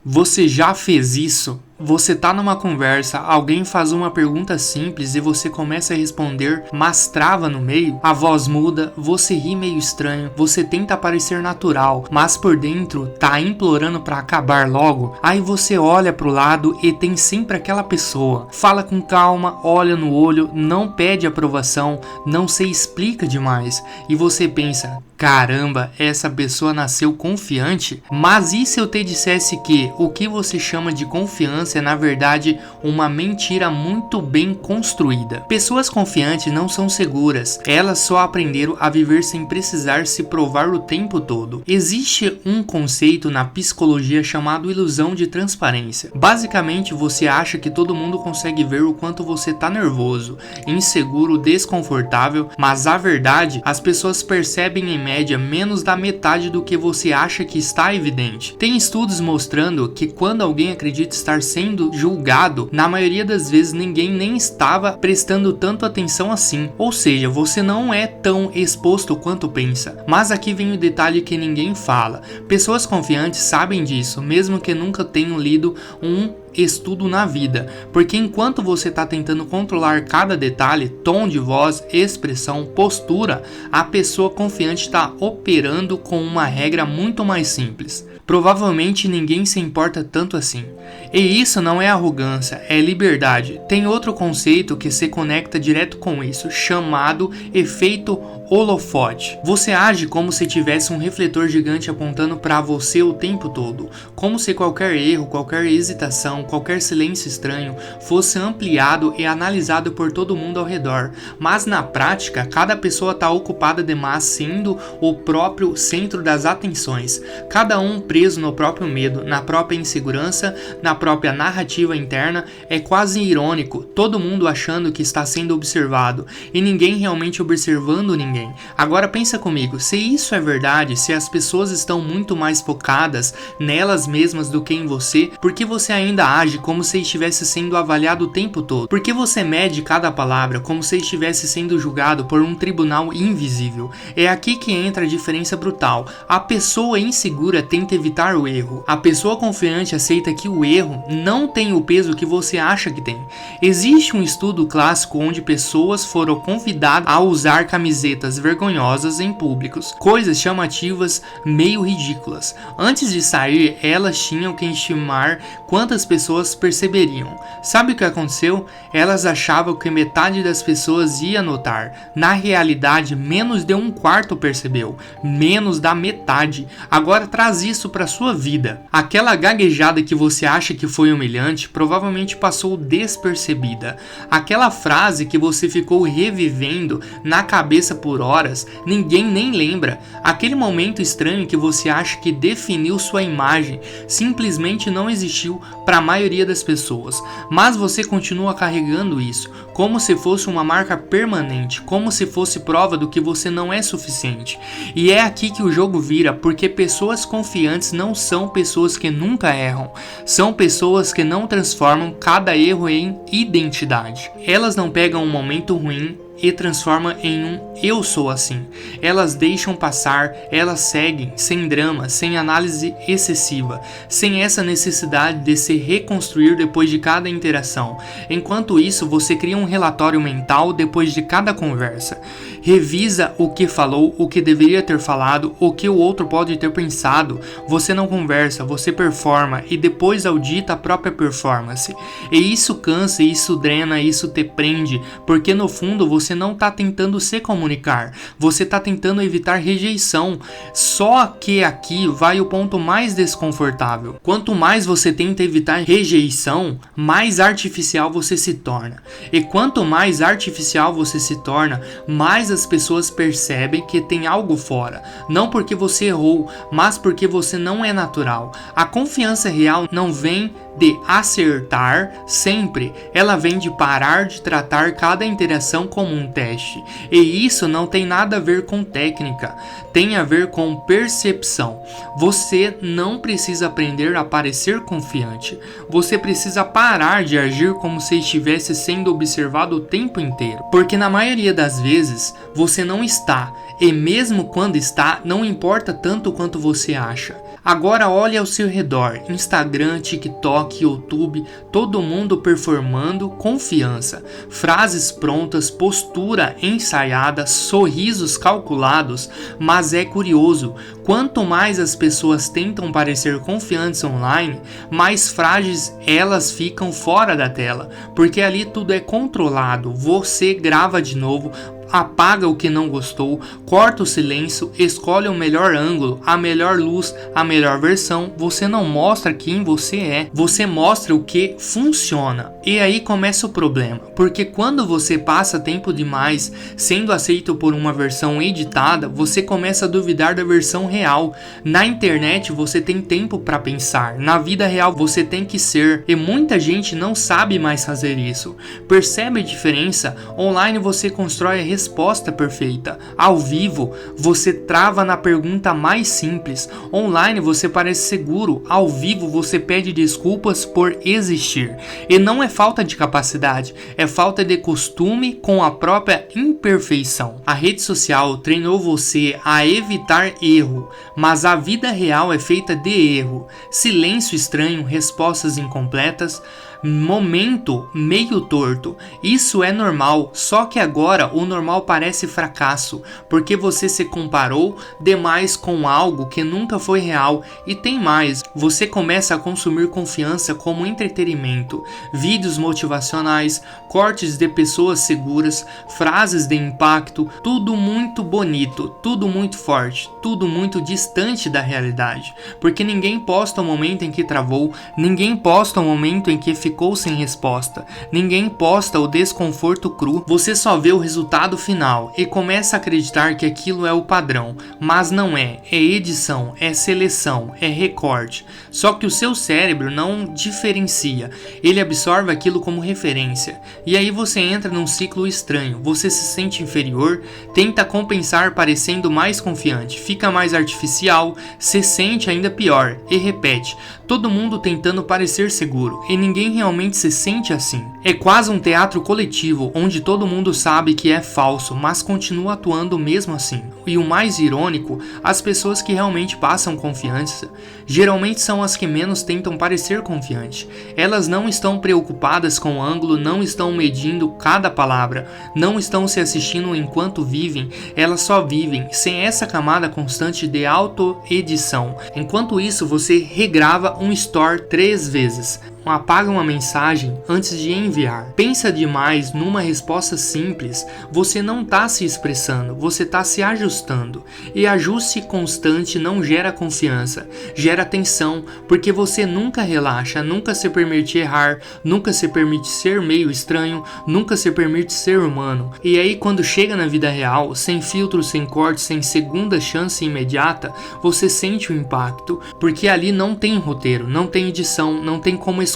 Você já fez isso? Você tá numa conversa, alguém faz uma pergunta simples e você começa a responder, mas trava no meio? A voz muda, você ri meio estranho, você tenta parecer natural, mas por dentro tá implorando pra acabar logo? Aí você olha pro lado e tem sempre aquela pessoa. Fala com calma, olha no olho, não pede aprovação, não se explica demais. E você pensa, caramba, essa pessoa nasceu confiante? Mas e se eu te dissesse que o que você chama de confiança é na verdade uma mentira muito bem construída? Pessoas confiantes não são seguras, elas só aprenderam a viver sem precisar se provar o tempo todo. Existe um conceito na psicologia chamado ilusão de transparência. Basicamente, você acha que todo mundo consegue ver o quanto você tá nervoso, inseguro, desconfortável, mas a verdade, as pessoas percebem em média menos da metade do que você acha que está evidente. Tem estudos mostrando que quando alguém acredita estar sendo julgado, na maioria das vezes ninguém nem estava prestando tanto atenção assim, ou seja, você não é tão exposto quanto pensa. Mas aqui vem o detalhe que ninguém fala. Pessoas confiantes sabem disso, mesmo que nunca tenham lido um estudo na vida, porque enquanto você está tentando controlar cada detalhe, tom de voz, expressão, postura, a pessoa confiante está operando com uma regra muito mais simples. Provavelmente ninguém se importa tanto assim. E isso não é arrogância, é liberdade. Tem outro conceito que se conecta direto com isso, chamado efeito holofote. Você age como se tivesse um refletor gigante apontando para você o tempo todo, como se qualquer erro, qualquer hesitação, qualquer silêncio estranho fosse ampliado e analisado por todo mundo ao redor. Mas na prática, cada pessoa está ocupada demais sendo o próprio centro das atenções, cada um preso no próprio medo, na própria insegurança, na própria narrativa interna. É quase irônico, todo mundo achando que está sendo observado e ninguém realmente observando ninguém. Agora pensa comigo, se isso é verdade, se as pessoas estão muito mais focadas nelas mesmas do que em você, por que você ainda age como se estivesse sendo avaliado o tempo todo? Por que você mede cada palavra como se estivesse sendo julgado por um tribunal invisível? É aqui que entra a diferença brutal. A pessoa insegura tenta evitar o erro. A pessoa confiante aceita que o erro não tem o peso que você acha que tem. Existe um estudo clássico onde pessoas foram convidadas a usar camisetas vergonhosas em públicos, coisas chamativas meio ridículas. Antes de sair, elas tinham que estimar quantas pessoas perceberiam. Sabe o que aconteceu? Elas achavam que metade das pessoas ia notar. Na realidade, menos de um quarto percebeu. Menos da metade. Agora traz isso para sua vida. Aquela gaguejada que você acha que foi humilhante provavelmente passou despercebida. Aquela frase que você ficou revivendo na cabeça por horas, ninguém nem lembra. Aquele momento estranho que você acha que definiu sua imagem simplesmente não existiu para a maioria das pessoas, mas você continua carregando isso como se fosse uma marca permanente, como se fosse prova do que você não é suficiente. E é aqui que o jogo vira, porque pessoas confiantes não são pessoas que nunca erram, são pessoas que não transformam cada erro em identidade. Elas não pegam um momento ruim e transforma em um eu sou assim. Elas deixam passar, elas seguem, sem drama, sem análise excessiva, sem essa necessidade de se reconstruir depois de cada interação. Enquanto isso, você cria um relatório mental depois de cada conversa. Revisa o que falou, o que deveria ter falado, o que o outro pode ter pensado. Você não conversa, você performa e depois audita a própria performance. E isso cansa, isso drena, isso te prende, porque no fundo você não está tentando se comunicar, você está tentando evitar rejeição. Só que aqui vai o ponto mais desconfortável. Quanto mais você tenta evitar rejeição, mais artificial você se torna. E quanto mais artificial você se torna, mais as pessoas percebem que tem algo fora. Não porque você errou, mas porque você não é natural. A confiança real não vem de acertar sempre, ela vem de parar de tratar cada interação como um teste. E isso não tem nada a ver com técnica, tem a ver com percepção. Você não precisa aprender a parecer confiante, você precisa parar de agir como se estivesse sendo observado o tempo inteiro, porque na maioria das vezes você não está, e mesmo quando está, não importa tanto quanto você acha. Agora olhe ao seu redor, Instagram, TikTok, YouTube, todo mundo performando confiança, frases prontas, postura ensaiada, sorrisos calculados, mas é curioso, quanto mais as pessoas tentam parecer confiantes online, mais frágeis elas ficam fora da tela, porque ali tudo é controlado, você grava de novo, apaga o que não gostou, corta o silêncio, escolhe o melhor ângulo, a melhor luz, a melhor versão. Você não mostra quem você é, você mostra o que funciona. E aí começa o problema, porque quando você passa tempo demais sendo aceito por uma versão editada, você começa a duvidar da versão real. Na internet você tem tempo para pensar, na vida real você tem que ser, e muita gente não sabe mais fazer isso. Percebe a diferença? Online você constrói a resposta perfeita. Ao vivo, você trava na pergunta mais simples. Online, você parece seguro. Ao vivo, você pede desculpas por existir. E não é falta de capacidade, é falta de costume com a própria imperfeição. A rede social treinou você a evitar erro, mas a vida real é feita de erro. Silêncio estranho, respostas incompletas, momento meio torto. Isso é normal, só que agora o normal parece fracasso, porque você se comparou demais com algo que nunca foi real. E tem mais, você começa a consumir confiança como entretenimento, vídeos motivacionais, cortes de pessoas seguras, frases de impacto, tudo muito bonito, tudo muito forte, tudo muito distante da realidade, porque ninguém posta o momento em que travou, ninguém posta o momento em que ficou sem resposta, ninguém posta o desconforto cru. Você só vê o resultado final e começa a acreditar que aquilo é o padrão, mas não é. É edição, é seleção, é recorte. Só que o seu cérebro não diferencia, ele absorve aquilo como referência. E aí você entra num ciclo estranho, você se sente inferior, tenta compensar parecendo mais confiante, fica mais artificial, se sente ainda pior e repete. Todo mundo tentando parecer seguro e ninguém realmente se sente assim. É quase um teatro coletivo onde todo mundo sabe que é falso, mas continua atuando mesmo assim. E o mais irônico, as pessoas que realmente passam confiança geralmente são as que menos tentam parecer confiante. Elas não estão preocupadas com o ângulo, não estão medindo cada palavra, não estão se assistindo enquanto vivem, elas só vivem, sem essa camada constante de auto-edição. Enquanto isso, você regrava um story 3 vezes. Apaga uma mensagem antes de enviar. Pensa demais numa resposta simples. Você não está se expressando, você está se ajustando. E ajuste constante não gera confiança, gera tensão, porque você nunca relaxa, nunca se permite errar, nunca se permite ser meio estranho, nunca se permite ser humano. E aí quando chega na vida real, sem filtro, sem corte, sem segunda chance imediata, você sente o impacto, porque ali não tem roteiro, não tem edição, não tem como esconder.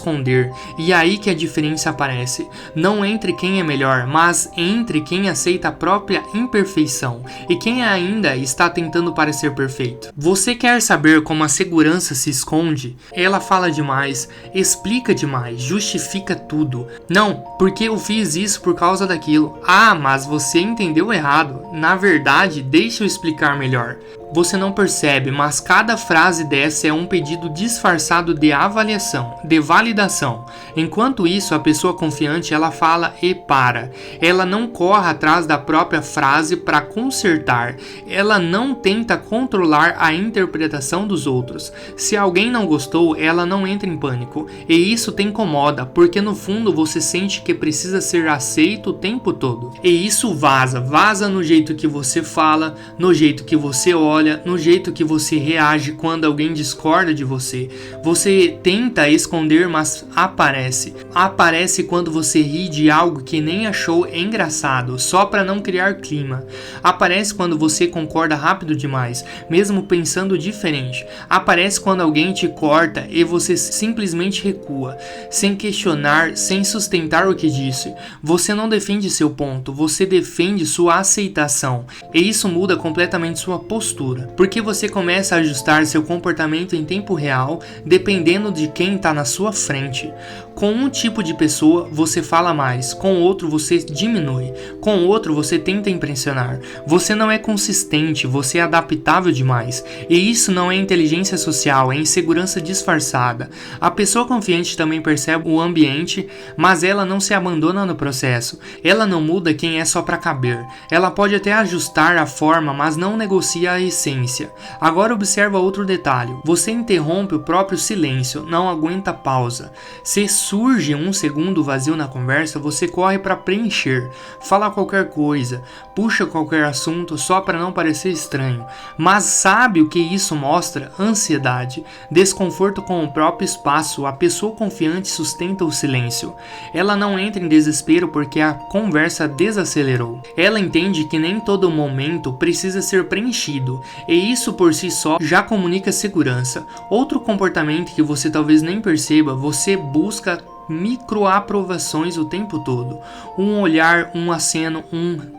E aí que a diferença aparece, não entre quem é melhor, mas entre quem aceita a própria imperfeição e quem ainda está tentando parecer perfeito. Você quer saber como a segurança se esconde? Ela fala demais, explica demais, justifica tudo. Não, porque eu fiz isso por causa daquilo. Ah, mas você entendeu errado. Na verdade, deixa eu explicar melhor. Você não percebe, mas cada frase dessa é um pedido disfarçado de avaliação, de validação. Enquanto isso, a pessoa confiante, ela fala e para. Ela não corre atrás da própria frase para consertar. Ela não tenta controlar a interpretação dos outros. Se alguém não gostou, ela não entra em pânico. E isso te incomoda, porque no fundo você sente que precisa ser aceito o tempo todo. E isso vaza no jeito que você fala, no jeito que você olha, no jeito que você reage quando alguém discorda de você. Você tenta esconder, mas aparece. Aparece quando você ri de algo que nem achou engraçado, só para não criar clima. Aparece quando você concorda rápido demais, mesmo pensando diferente. Aparece quando alguém te corta e você simplesmente recua, sem questionar, sem sustentar o que disse. Você não defende seu ponto, você defende sua aceitação. E isso muda completamente sua postura. postura, porque você começa a ajustar seu comportamento em tempo real, dependendo de quem está na sua frente. Com um tipo de pessoa, você fala mais, com outro você diminui, com outro você tenta impressionar. Você não é consistente, você é adaptável demais. E isso não é inteligência social, é insegurança disfarçada. A pessoa confiante também percebe o ambiente, mas ela não se abandona no processo. Ela não muda quem é só para caber. Ela pode até ajustar a forma, mas não negocia a essência. Agora observa outro detalhe. Você interrompe o próprio silêncio, não aguenta pausa. Se surge um segundo vazio na conversa, você corre para preencher. Fala qualquer coisa, puxa qualquer assunto só para não parecer estranho. Mas sabe o que isso mostra? Ansiedade, desconforto com o próprio espaço. A pessoa confiante sustenta o silêncio. Ela não entra em desespero porque a conversa desacelerou. Ela entende que nem todo momento precisa ser preenchido, e isso por si só já comunica segurança. Outro comportamento que você talvez nem perceba, você busca microaprovações o tempo todo. Um olhar, um aceno,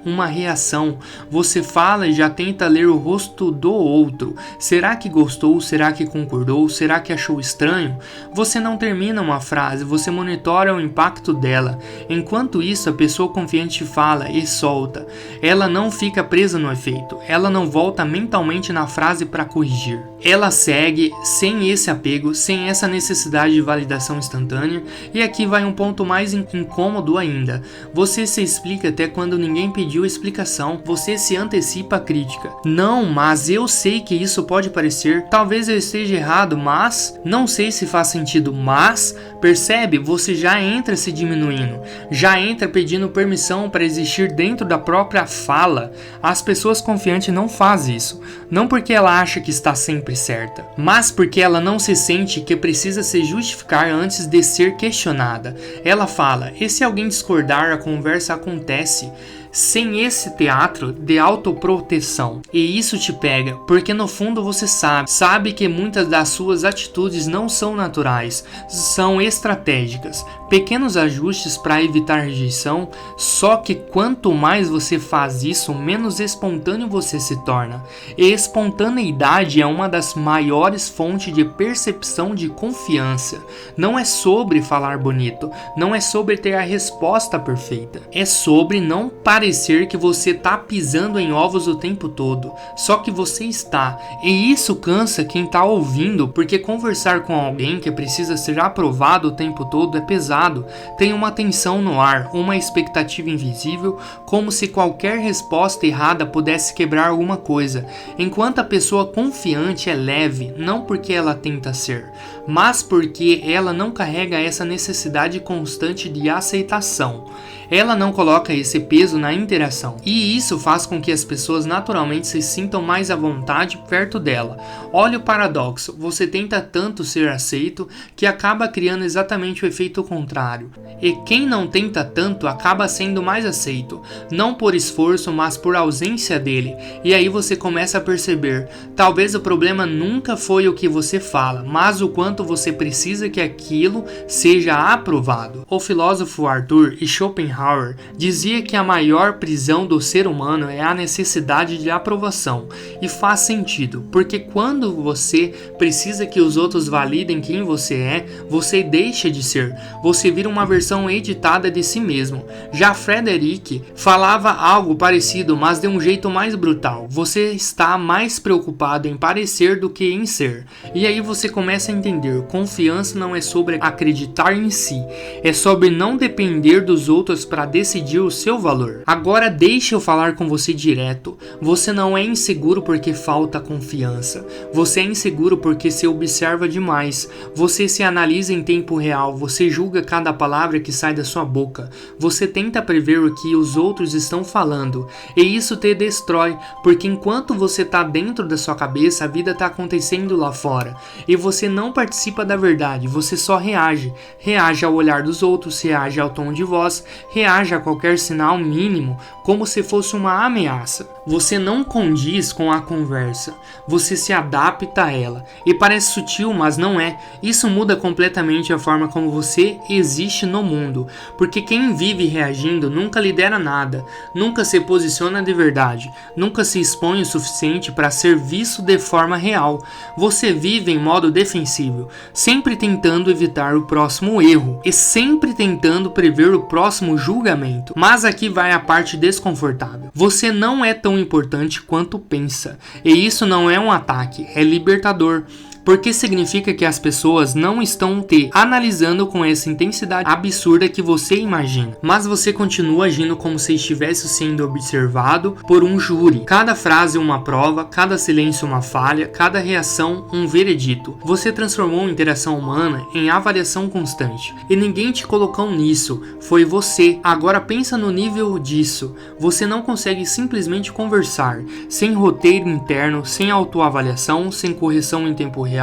uma reação. Você fala e já tenta ler o rosto do outro. Será que gostou? Será que concordou? Será que achou estranho? Você não termina uma frase, você monitora o impacto dela. Enquanto isso, a pessoa confiante fala e solta. Ela não fica presa no efeito. Ela não volta mentalmente na frase para corrigir. Ela segue sem esse apego, sem essa necessidade de validação instantânea. E aqui vai um ponto mais incômodo ainda. Você se explica até quando ninguém pediu explicação. Você se antecipa a crítica. Não, mas eu sei que isso pode parecer. Talvez eu esteja errado, mas... Não sei se faz sentido, mas... Percebe? Você já entra se diminuindo. Já entra pedindo permissão para existir dentro da própria fala. As pessoas confiantes não fazem isso. Não porque ela acha que está sempre certa, mas porque ela não se sente que precisa se justificar antes de ser questionada. Ela fala, e se alguém discordar, a conversa acontece. Sem esse teatro de autoproteção. E isso te pega, porque no fundo você sabe que muitas das suas atitudes não são naturais, são estratégicas. Pequenos ajustes para evitar rejeição, só que quanto mais você faz isso, menos espontâneo você se torna. E espontaneidade é uma das maiores fontes de percepção de confiança. Não é sobre falar bonito, não é sobre ter a resposta perfeita, é sobre não parecer que você tá pisando em ovos o tempo todo, só que você está. E isso cansa quem tá ouvindo, porque conversar com alguém que precisa ser aprovado o tempo todo é pesado. Tem uma tensão no ar, uma expectativa invisível, como se qualquer resposta errada pudesse quebrar alguma coisa, enquanto a pessoa confiante é leve, não porque ela tenta ser, mas porque ela não carrega essa necessidade constante de aceitação. Ela não coloca esse peso na interação, e isso faz com que as pessoas naturalmente se sintam mais à vontade perto dela. Olha o paradoxo, você tenta tanto ser aceito que acaba criando exatamente o efeito contrário. E quem não tenta tanto acaba sendo mais aceito, não por esforço, mas por ausência dele. E aí você começa a perceber, talvez o problema nunca foi o que você fala, mas o quanto você precisa que aquilo seja aprovado. O filósofo Arthur e Schopenhauer dizia que a maior prisão do ser humano é a necessidade de aprovação, e faz sentido, porque quando você precisa que os outros validem quem você é, você deixa de ser, você vira uma versão editada de si mesmo. Já Frederick falava algo parecido, mas de um jeito mais brutal. Você está mais preocupado em parecer do que em ser. E aí você começa a entender, confiança não é sobre acreditar em si, é sobre não depender dos outros para decidir o seu valor. Agora deixe eu falar com você direto. Você não é inseguro porque falta confiança. Você é inseguro porque se observa demais. Você se analisa em tempo real. Você julga cada palavra que sai da sua boca. Você tenta prever o que os outros estão falando. E isso te destrói, porque enquanto você está dentro da sua cabeça, a vida está acontecendo lá fora. E você não participa da verdade. Você só reage. Reage ao olhar dos outros, reage ao tom de voz, reage a qualquer sinal mínimo como se fosse uma ameaça. Você não condiz com a conversa, você se adapta a ela. E parece sutil, mas não é. Isso muda completamente a forma como você existe no mundo, porque quem vive reagindo nunca lidera nada, nunca se posiciona de verdade, nunca se expõe o suficiente para ser visto de forma real. Você vive em modo defensivo, sempre tentando evitar o próximo erro e sempre tentando prever o próximo julgamento. Mas aqui vai a parte desconfortável. Você não é tão importante quanto pensa, e isso não é um ataque, é libertador. Porque significa que as pessoas não estão te analisando com essa intensidade absurda que você imagina. Mas você continua agindo como se estivesse sendo observado por um júri. Cada frase uma prova, cada silêncio uma falha, cada reação um veredito. Você transformou a interação humana em avaliação constante. E ninguém te colocou nisso, foi você. Agora pensa no nível disso. Você não consegue simplesmente conversar, sem roteiro interno, sem autoavaliação, sem correção em tempo real.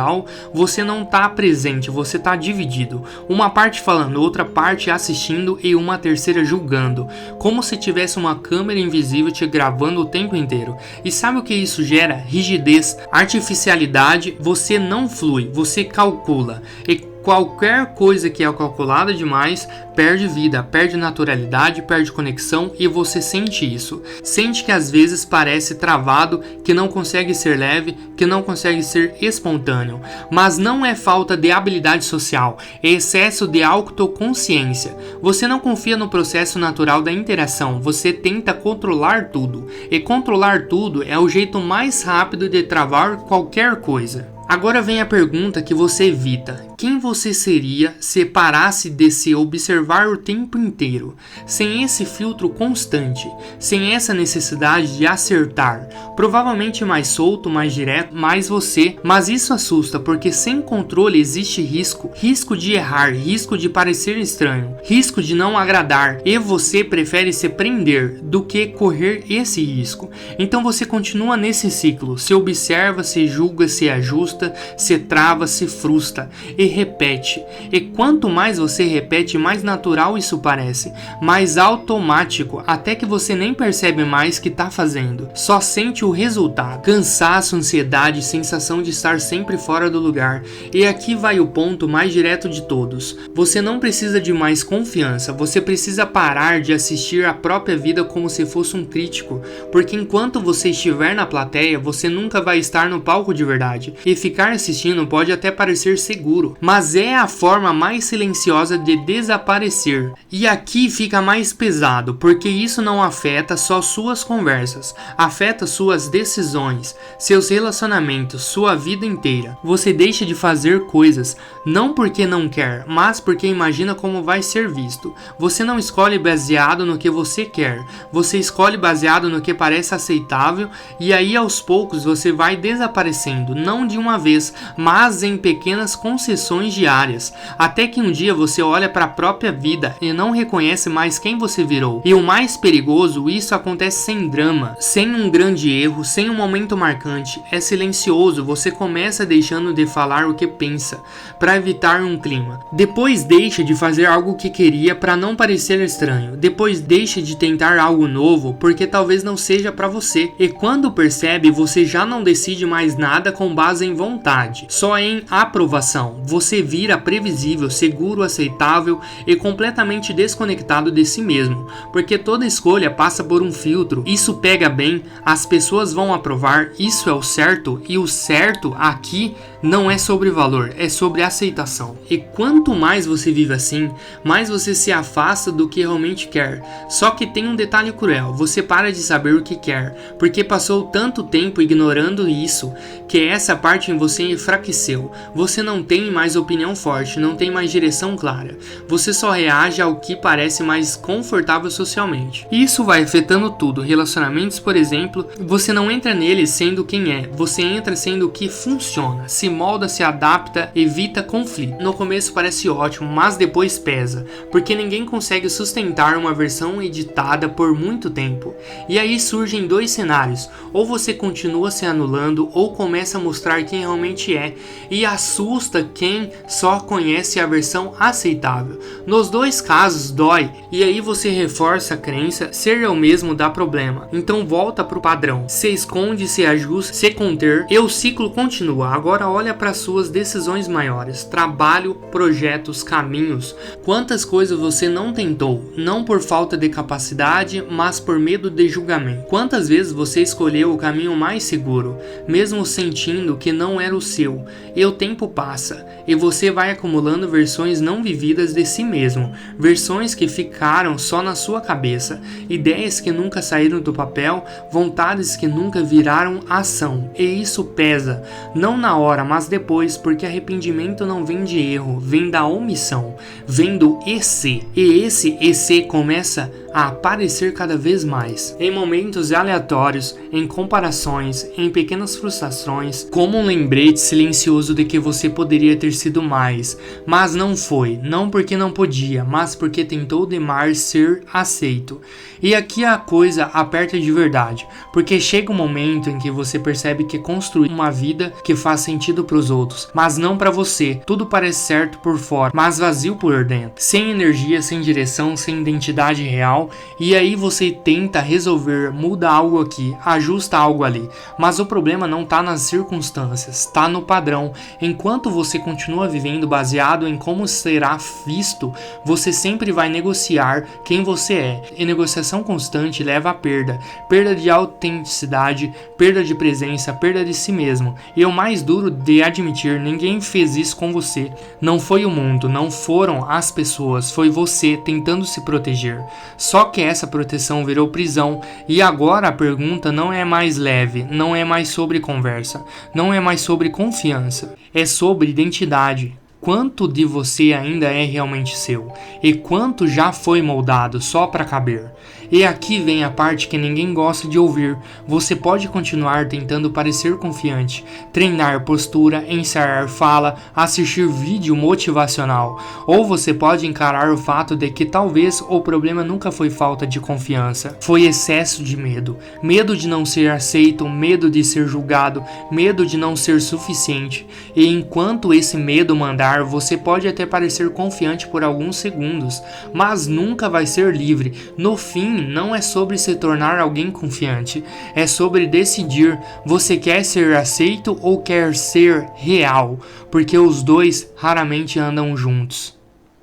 Você não está presente, você está dividido. Uma parte falando, outra parte assistindo e uma terceira julgando. Como se tivesse uma câmera invisível te gravando o tempo inteiro. E sabe o que isso gera? Rigidez, artificialidade. Você não flui, você calcula. E qualquer coisa que é calculada demais perde vida, perde naturalidade, perde conexão, e você sente isso. Sente que às vezes parece travado, que não consegue ser leve, que não consegue ser espontâneo. Mas não é falta de habilidade social, é excesso de autoconsciência. Você não confia no processo natural da interação, você tenta controlar tudo. E controlar tudo é o jeito mais rápido de travar qualquer coisa. Agora vem a pergunta que você evita. Quem você seria se parasse de se observar o tempo inteiro, sem esse filtro constante, sem essa necessidade de acertar? Provavelmente mais solto, mais direto, mais você, mas isso assusta porque sem controle existe risco. Risco de errar, risco de parecer estranho, risco de não agradar, e você prefere se prender do que correr esse risco. Então você continua nesse ciclo, se observa, se julga, se ajusta, se trava, se frustra e repete. E quanto mais você repete, mais natural isso parece, mais automático, até que você nem percebe mais que está fazendo, só sente o resultado: cansaço, ansiedade, sensação de estar sempre fora do lugar. E aqui vai o ponto mais direto de todos: você não precisa de mais confiança, você precisa parar de assistir a própria vida como se fosse um crítico, porque enquanto você estiver na plateia, você nunca vai estar no palco de verdade. E ficar assistindo pode até parecer seguro, mas é a forma mais silenciosa de desaparecer. E aqui fica mais pesado, porque isso não afeta só suas conversas, afeta suas decisões, seus relacionamentos, sua vida inteira. Você deixa de fazer coisas, não porque não quer, mas porque imagina como vai ser visto. Você não escolhe baseado no que você quer, você escolhe baseado no que parece aceitável, e aí aos poucos você vai desaparecendo, não de uma vez, mas em pequenas concessões diárias, até que um dia você olha para a própria vida e não reconhece mais quem você virou. E o mais perigoso, isso acontece sem drama, sem um grande erro, sem um momento marcante, é silencioso. Você começa deixando de falar o que pensa, para evitar um clima. Depois deixa de fazer algo que queria para não parecer estranho. Depois deixa de tentar algo novo porque talvez não seja para você. E quando percebe, você já não decide mais nada com base em vontade, só em aprovação. Você vira previsível, seguro, aceitável e completamente desconectado de si mesmo, porque toda escolha passa por um filtro. Isso pega bem, as pessoas vão aprovar, isso é o certo, e o certo aqui não é sobre valor, é sobre aceitação. E quanto mais você vive assim, mais você se afasta do que realmente quer. Só que tem um detalhe cruel: você para de saber o que quer, porque passou tanto tempo ignorando isso, que essa parte em você enfraqueceu. Você não tem mais opinião forte, não tem mais direção clara. Você só reage ao que parece mais confortável socialmente. E isso vai afetando tudo. Relacionamentos, por exemplo, você não entra neles sendo quem é, você entra sendo o que funciona. Se molda, se adapta, evita conflito. No começo parece ótimo, mas depois pesa, porque ninguém consegue sustentar uma versão editada por muito tempo. E aí surgem dois cenários: ou você continua se anulando, ou começa a mostrar quem realmente é, e assusta quem só conhece a versão aceitável. Nos dois casos dói, e aí você reforça a crença ser eu mesmo dá problema. Então volta pro padrão, se esconde, se ajusta, se conter, e o ciclo continua. Agora olha para suas decisões maiores: trabalho, projetos, caminhos. Quantas coisas você não tentou, não por falta de capacidade, mas por medo de julgamento? Quantas vezes você escolheu o caminho mais seguro, mesmo sentindo que não era o seu? E o tempo passa, e você vai acumulando versões não vividas de si mesmo, versões que ficaram só na sua cabeça, ideias que nunca saíram do papel, vontades que nunca viraram ação. E isso pesa, não na hora, mas depois, porque arrependimento não vem de erro, vem da omissão, vem do EC. E esse EC começa a aparecer cada vez mais, em momentos aleatórios, em comparações, em pequenas frustrações, como um lembrete silencioso de que você poderia ter sido mais, mas não foi, não porque não podia, mas porque tentou demais ser aceito. E aqui a coisa aperta de verdade, porque chega um momento em que você percebe que construiu uma vida que faz sentido para os outros, mas não para você. Tudo parece certo por fora, mas vazio por dentro, sem energia, sem direção, sem identidade real. E aí você tenta resolver, muda algo aqui, ajusta algo ali, mas o problema não está nas circunstâncias, está no padrão. Enquanto você continua vivendo baseado em como será visto, você sempre vai negociar quem você é, e negociação constante leva à perda de autenticidade, perda de presença, perda de si mesmo. E o mais duro de admitir, ninguém fez isso com você, não foi o mundo, não foram as pessoas, foi você tentando se proteger. Só que essa proteção virou prisão, e agora a pergunta não é mais leve, não é mais sobre conversa, não é mais sobre confiança, é sobre identidade. Quanto de você ainda é realmente seu? E quanto já foi moldado só para caber? E aqui vem a parte que ninguém gosta de ouvir. Você pode continuar tentando parecer confiante, treinar postura, ensaiar fala, assistir vídeo motivacional. Ou você pode encarar o fato de que talvez o problema nunca foi falta de confiança, foi excesso de medo. Medo de não ser aceito, medo de ser julgado, medo de não ser suficiente. E enquanto esse medo mandar, você pode até parecer confiante por alguns segundos, mas nunca vai ser livre. No fim, não é sobre se tornar alguém confiante, é sobre decidir: você quer ser aceito ou quer ser real, porque os dois raramente andam juntos.